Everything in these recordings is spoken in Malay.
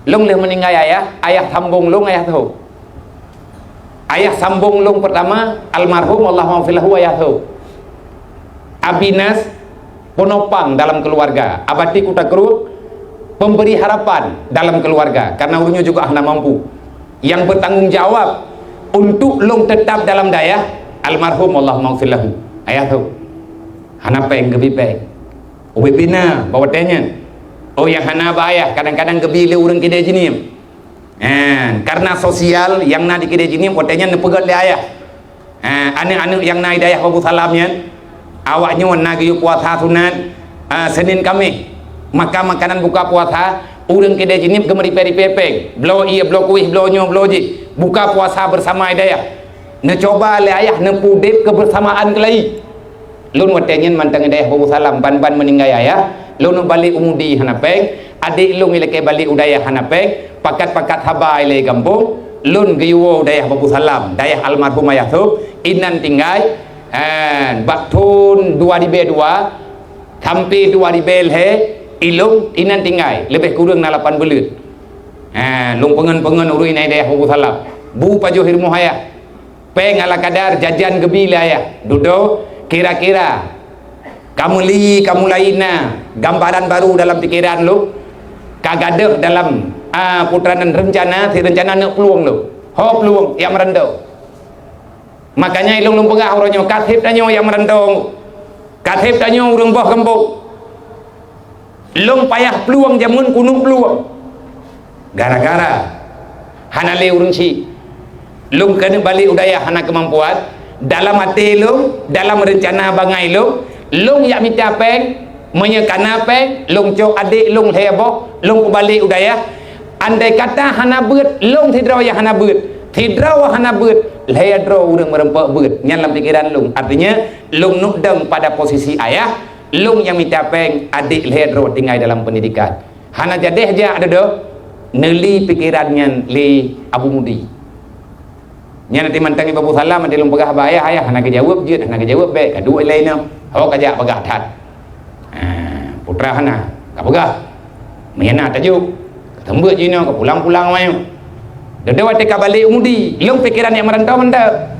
Long leh meninggal ayah sambung long ayah tu. Ayah sambung long pertama almarhum Allah maghfirlahu ayah tu. Abinas penopang dalam keluarga, abadi kutakru pemberi harapan dalam keluarga karena urungnya juga hana mampu yang bertanggung jawab untuk long tetap dalam daya almarhum Allah maghfirlahu ayah tu. Hana peng gebi peng ubibina bawa tanya oh yang hana bayah kadang-kadang gebi le urang kide jinim karena sosial yang na di kide jinim otenya nepegat le ayah ane-ane yang na hidayah Abu Salamnya awaknya na giyu puasa sunat Senin Kamis maka makanan buka puasa urang kide jinim gemeri peri pepeng blo iya blo kuih blo nyo blo ji buka puasa bersama hidayah ne coba le ayah ne pudip kebersamaan kelai lun watenyen mantang hidayah Abu Salam ban-ban meninggal ayah lun balik umudi hanapeng adik lun ilake balik udayah hanapeng pakat-pakat habai le kampung lun giwo dayah Abu Salam dayah almarhum ayah tu inan tinggal baktun 2002 sampai 2000 he ilung inan tinggal lebih kurang 8 bulan lung pengen urui nai dayah Abu Salam bu pajuh hirmu ayah peng ala kadar jajan gebil ayah duduk kira-kira kamu lainna gambaran baru dalam pikiran lu kagadah dalam putranan rencana si rencana nak peluang lu peluang yang merendau makanya ilung pegah orangnya katib tanyo yang merendau katib tanyo urang boh kampung long payah peluang jamun kuno peluang gara-gara hana le urang si long kena balik udayah hana kemampuan dalam hati lu, dalam rencana bangai lu, lung yak minta peng, menyekana peng, lung cok adik lung heboh, lung balik udaya. Andai kata hana beut, lung tidraw yang hana beut, tidraw hana beut, ledraw urang merempak beut, nyalam pikiran lung. Artinya lung nukdeng pada posisi ayah, lung yang minta peng, adik ledraw tinggal dalam pendidikan. Hana jadeh aja ada doh, neli pikirannya li Abu Mudi. Nya nanti mantangi Abu Salam nanti lum pegah bayah ayah hana kejawab je hana kejawab baik kedua lainnya hawa kajak pegah tat putra hana ka pegah mena tajuk tembuk jino ka pulang-pulang mayu dedewa te ka balik umudi lum pikiran yang merantau menda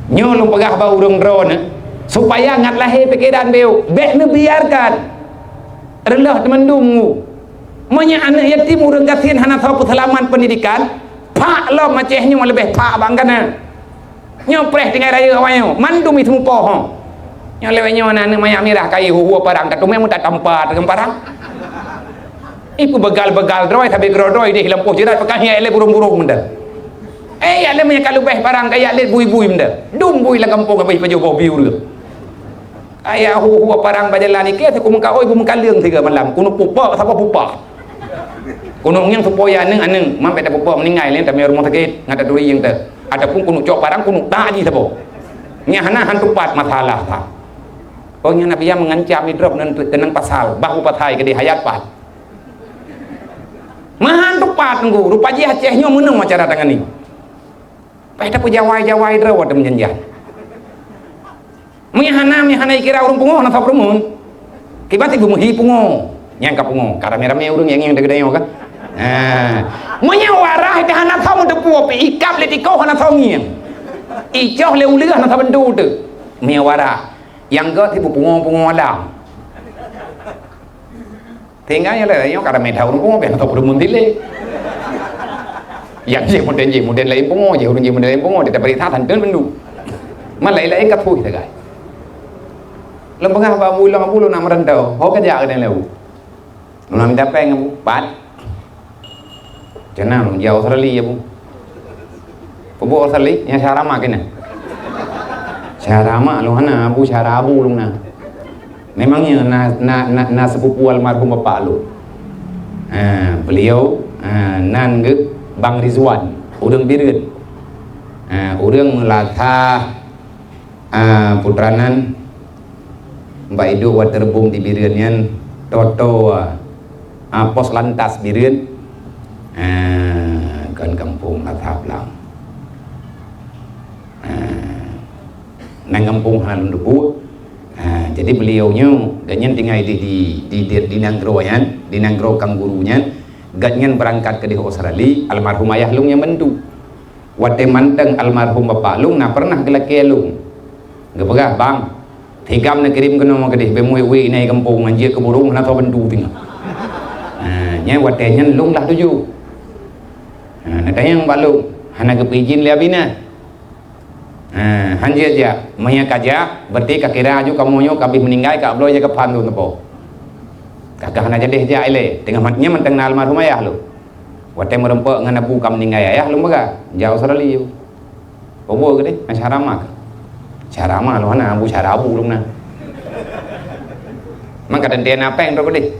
nyo lum pegah ba urang drone supaya ngat lahir pikiran beu bek ne biarkan relah temendung monya anak yatim urang gatin hana tahu selamat pendidikan pak lo macehnya lebih pak bangkana nyopreh tinggal raya awaknya mandum itu poho yang lewatnya mana maya mirah kai huwa parang katumnya muda tempat dengan parang ipu begal-begal droi tapi grodoi deh lampu jerat pakahnya ele burung-burung menda ale maya kalau beh parang kaya ale bui-bui menda dum bui la kampung ka baju bobi urang aya huwa parang bajalan iki aku mengka oi mengka leung tiga malam kuno pupa sapa pupa kuno yang supaya aneng mampai tak pupa meninggal lain tapi rumah sakit ngada duri yang ter adapun kuno cok parang kuno tak ji sapa nya hana hantu pat masalah ta oh nya nabi yang mengancam hidrop dengan pasal bahu patai ke di hayat pat mahan tu pat nggu rupa ji acehnya meneng macara tangan ni pai tak jawai-jawai drawat menjanjan mihana kira urung pungo na sabrumun kibati bumuhi pungo yang ka pungo karame-rame urung yang degedeo kan monya warah ke hana thau de puo pe ikap le tikau hana thau ngiem ijoh le ulih hana sabendu tu mia warah yang ke ti pungo ada tinggalnya le yo karame thau pungo pe hana thau brumun dile yang je model lain pungo je urung je model lain pungo dia beri tha thành tön bendu man lai ka thui ta gai lem pengah ba mui long abu na merentau ho ka ja ke leu Nuna minta peng bu, pat. Jangan jauh Australia bu. Pubu Australia, yang syarama kena. Syarama lu hana bu syarabu lu na. Memangnya na sepupu almarhum bapak lu. Beliau nan ge Bang Rizwan, urang bireun. Urang melatah putranan Mbak Idu waterbum di bireunnya Toto pos lantas bireun kan kampung Latah Lang nang kampung Halun Debu. Jadi beliaunya ganyan tinggal di Nanggro ya, di Nanggro Kang Gurunya ganyan berangkat ke di Australia, almarhum ayah lung yang mendu. Wate manteng almarhum bapak lung na pernah gelaki lung. Gepegah bang, tigam na kirim ke nomor kedih bemui wi nai kampung anjir ke burung na tau bendu tinggal. Nya wate nyen lung lah tuju. Natanya yang balung, hana kepijin liabina. Hanjir aja, maya kaja, berarti kakira aju kamu kabih meninggal kak bloy jaga pandu nepo. Kakak hana jadi aja ile, tengah matnya menteng na almarhum ayah lu. Wate merempok ngan abu kam meninggal ayah lu maga, jauh serali you. Bobo ke deh, syarama. Syarama lu hana abu syarabu lu na. Maka dan dia apa yang rok deh.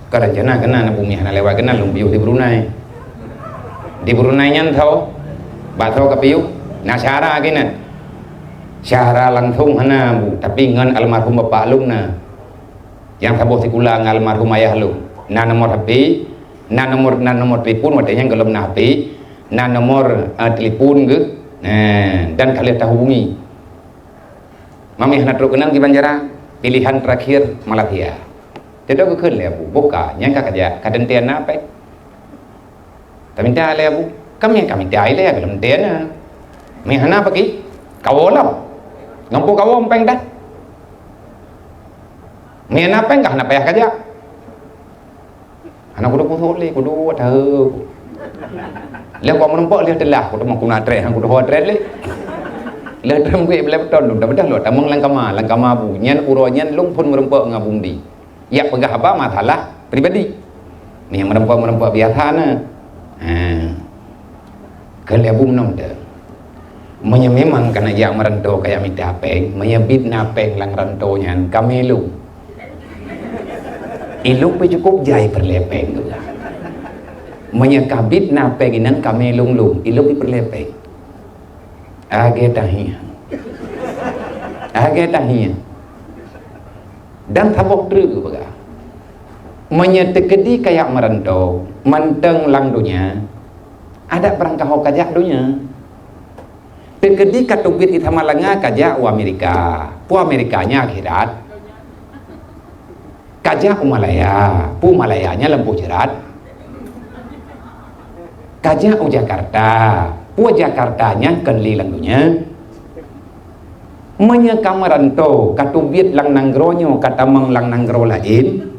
Kerajaan kena na bumi hana lewat kena lu biu di Brunei. Di Brunei nyan tau, batau kapiu. Nah syara kena syara langsung hana bu, tapi ngan almarhum bapak lung na yang tabuh sikula ngan almarhum ayah lung na nomor HP, na nomor telepon wadanya gelem na HP, na nomor telepon ke dan kalian tahu hubungi mami hana terus kenal di Banjara pilihan terakhir Malaysia tidak ke ya bu buka yang kakak kadentian apa kami tak le bu kami tak le gelem tian na Mihana pagi kau lam ngampu kau ompeng dah Mihana peng kah nak payah kerja anak kudu putus le kudu tahu le kau menempat le telah kudu mau kuna trek kudu ho trek le le trem gue bela beton dah bedah lo tamang langkama bu nyen uronyen lung pun merempak ngabung di ya pegah apa masalah pribadi ni yang merempak biasa na kelebum nom dah memang karena yang merantau kayak minta peng menyebit napeng lang rantonya kami lu iluk cukup jai perlepeng juga menyekabit napeng inan kami lung iluk perlepeng age tahia dan tabok dru baga menyetekedi kayak merantau manteng lang dunia ada perangkah kajak dunia tekedi katubit itamalanga kaja u Amerika pu Amerikanya akhirat kaja Malaya pu Malayanya lempu jerat kaja u Jakarta pu Jakartanya kenli langdunya menyekamaranto katubit lang nangronyo katamang lang nanggro lain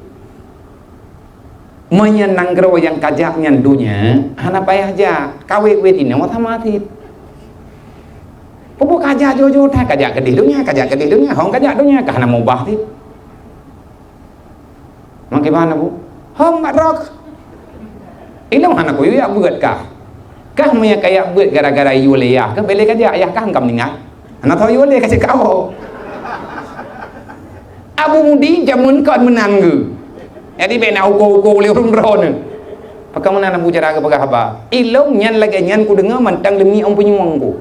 menyenanggro yang kajaknya dunya hana payah aja kawe wet ini mati Pupuk kajak jojo tak kajak kedih dunia, hong kajak dunia, kahana mubah ti. Bagaimana bu? Hong matrok. Ilang hana ko ya buat kah? Kah punya kayak buat gara-gara yuliyah, kah beli kajak ayah kah engkau meninggal? Anak tahu yuliyah kasih kau. Abu mudi jamun kau menang ke? Jadi bena uko liurun ron. Pakai mana abu cara ke pakai apa? Ilang nyan lagi nyan ku dengar mantang demi om penyuang ku.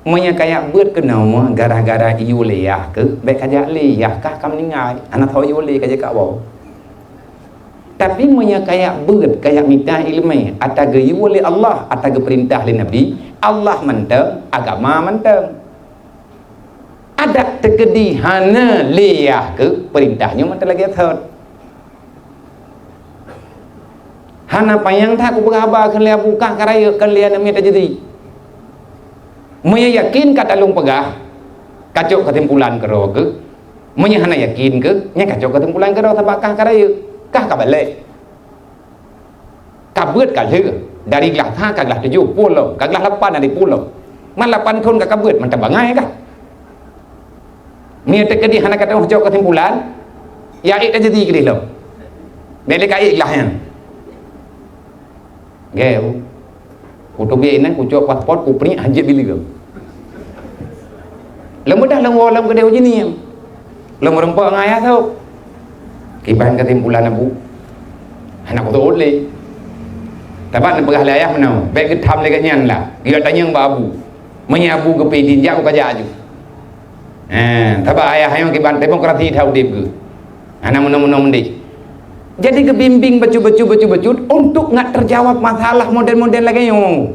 Manya kayak buat kenal mah gara-gara yuliyah ke baik kajak liyah kah kam ningai anak tahu yuliyah kajak kau tapi manya kayak buat kayak minta ilmu ataga yuliyah Allah ataga perintah li Nabi Allah manteng agama manteng ada tekedi hana liyah ke perintahnya manteng lagi third hana payang tak ku berapa kan lihat buka karaya kan lihat namanya terjadi meyakin kata lung pegah kacau kesimpulan kero ke menyahana yakin ke nya kacau kesimpulan kero tabakah karaya kah kabalik kabut kalhe dari gelah 5 ke gelah 7 pulau ke gelah 8 dari pulau man 8 tahun ke kabut man tabangai kah mia tekedi hana kata kacau kesimpulan ya ik jadi ke lo bele kai gelahnya geu Kutu biar ini kucuk pasport kupri hajat bili ke. Lemu dah lemu lem kedai uji ni. Lemu rempah ngaya tau. Kiban kesimpulan abu. Anak kutu oleh. Tapi nak pegah layah mana? Baik kita ham lagi nyan lah. Dia tanya yang abu. Menyabu ke pedin jauh kerja aju. Tapi ayah yang kiban demokrasi tahu dia ke. Anak mana mendek. Jadi kebimbing becu untuk nggak terjawab masalah model-model lagi yang